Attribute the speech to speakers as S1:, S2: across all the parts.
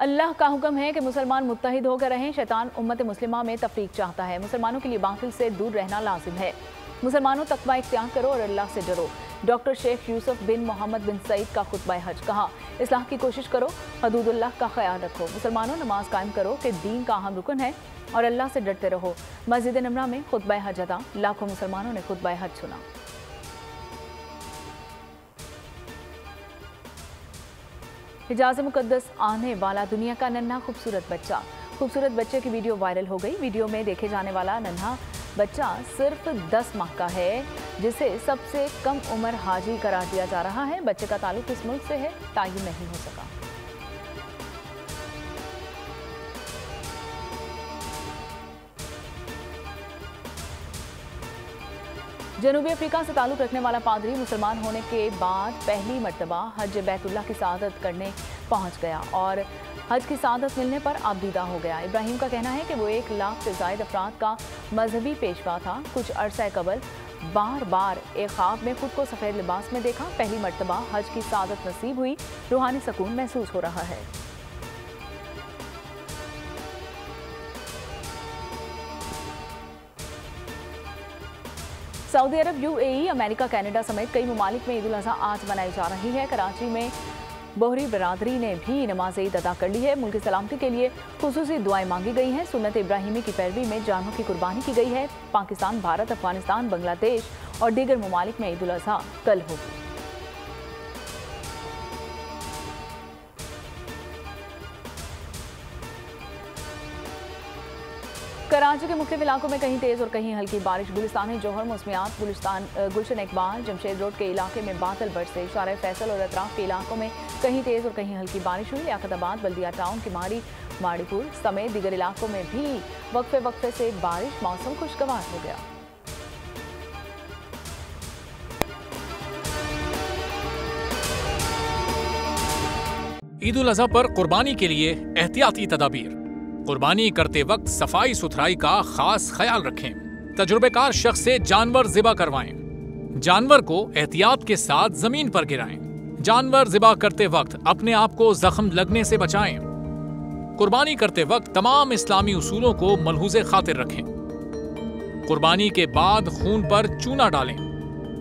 S1: अल्लाह का हुक्म है कि मुसलमान मुत्तहिद होकर रहें। शैतान उम्मत मुस्लिमा में तफरीक चाहता है। मुसलमानों के लिए बातिल से दूर रहना लाजिम है। मुसलमानों तकवा इख्तियार करो और अल्लाह से डरो। डॉक्टर शेख यूसुफ बिन मोहम्मद बिन सईद का खुतबा हज। कहा, इस्लाह की कोशिश करो, हदूदुल्लाह का ख्याल रखो। मुसलमानों नमाज कायम करो कि दीन का अहम रुकन है और अल्लाह से डरते रहो। मस्जिद नमरा में खुतबा हज अदा। लाखों मुसलमानों ने खुतबा हज सुना। हिजाज मुकद्दस आने वाला दुनिया का नन्हा खूबसूरत बच्चा। खूबसूरत बच्चे की वीडियो वायरल हो गई। वीडियो में देखे जाने वाला नन्हा बच्चा सिर्फ 10 माह का है, जिसे सबसे कम उम्र हाजी करार दिया जा रहा है। बच्चे का ताल्लुक किस मुल्क से है तायीन नहीं हो सका। जनूबी अफ्रीका से ताल्लुक रखने वाला पादरी मुसलमान होने के बाद पहली मर्तबा हज बैतुल्लाह की सआदत करने पहुंच गया और हज की सआदत मिलने पर आबदीदा हो गया। इब्राहिम का कहना है कि वो 1 लाख से ज़ायद अफराद का मजहबी पेशवा था। कुछ अरसा कबल बार बार एक ख्वाब में खुद को सफ़ेद लिबास में देखा। पहली मर्तबा हज की सआदत नसीब हुई। रूहानी सुकून महसूस हो रहा है। सऊदी अरब, यूएई, अमेरिका, कनाडा समेत कई ममालिक में ईद उल अज़हा आज मनाई जा रही है। कराची में बोहरी बरादरी ने भी नमाज ईद अदा कर ली है। मुल्क की सलामती के लिए खुसूसी दुआएं मांगी गई हैं। सुन्नत इब्राहिमी की पैरवी में जानों की कुर्बानी की गई है। पाकिस्तान, भारत, अफगानिस्तान, बांग्लादेश और दीगर ममालिक में ईद उल अज़हा कल होगी। कराची के मुख्य इलाकों में कहीं तेज और कहीं हल्की बारिश। गुलिस्तान जौहर, मौसमियात, गुलशन इकबाल, जमशेद रोड के इलाके में बादल बरसे। शारा फैसल और अतराफ के इलाकों में कहीं तेज और कहीं हल्की बारिश हुई। लियाकताबाद, बल्दिया टाउन, किमाड़ी, माड़ीपुर समेत दीगर इलाकों में भी वक्फे वक्फे से बारिश। मौसम खुशगवार हो गया।
S2: ईद उल अज़हा पर कुर्बानी के लिए एहतियाती तदाबीर। कुर्बानी करते वक्त सफाई सुथराई का खास ख्याल रखें। तजुर्बेकार शख्स से जानवर ज़िबा करवाएं। जानवर को एहतियात के साथ जमीन पर गिराएं। जानवर ज़िबा करते वक्त अपने आप को जख्म लगने से बचाएं। कुर्बानी करते वक्त तमाम इस्लामी उसूलों को मलहूज़े खातिर रखें। कुर्बानी के बाद खून पर चूना डालें।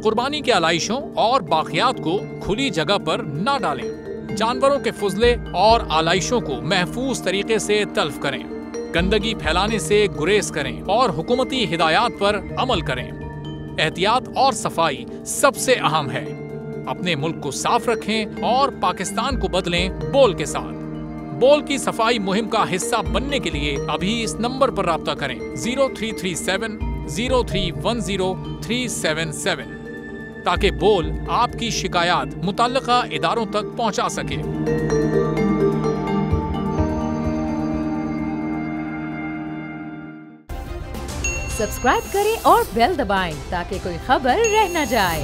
S2: कुर्बानी के आलाइशों और बाक़ियात को खुली जगह पर ना डालें। जानवरों के फुजले और आलाइशों को महफूज तरीके से तल्फ करें। गंदगी फैलाने से गुरेज करें और हुकूमती हिदायत पर अमल करें। एहतियात और सफाई सबसे अहम है। अपने मुल्क को साफ रखें और पाकिस्तान को बदलें बोल के साथ। बोल की सफाई मुहिम का हिस्सा बनने के लिए अभी इस नंबर पर राब्ता करें 0337 0310 377 ताकि बोल आपकी शिकायत मुतल्लिका इदारों तक पहुंचा सके।
S3: सब्सक्राइब करें और बेल दबाएं ताकि कोई खबर रह न जाए।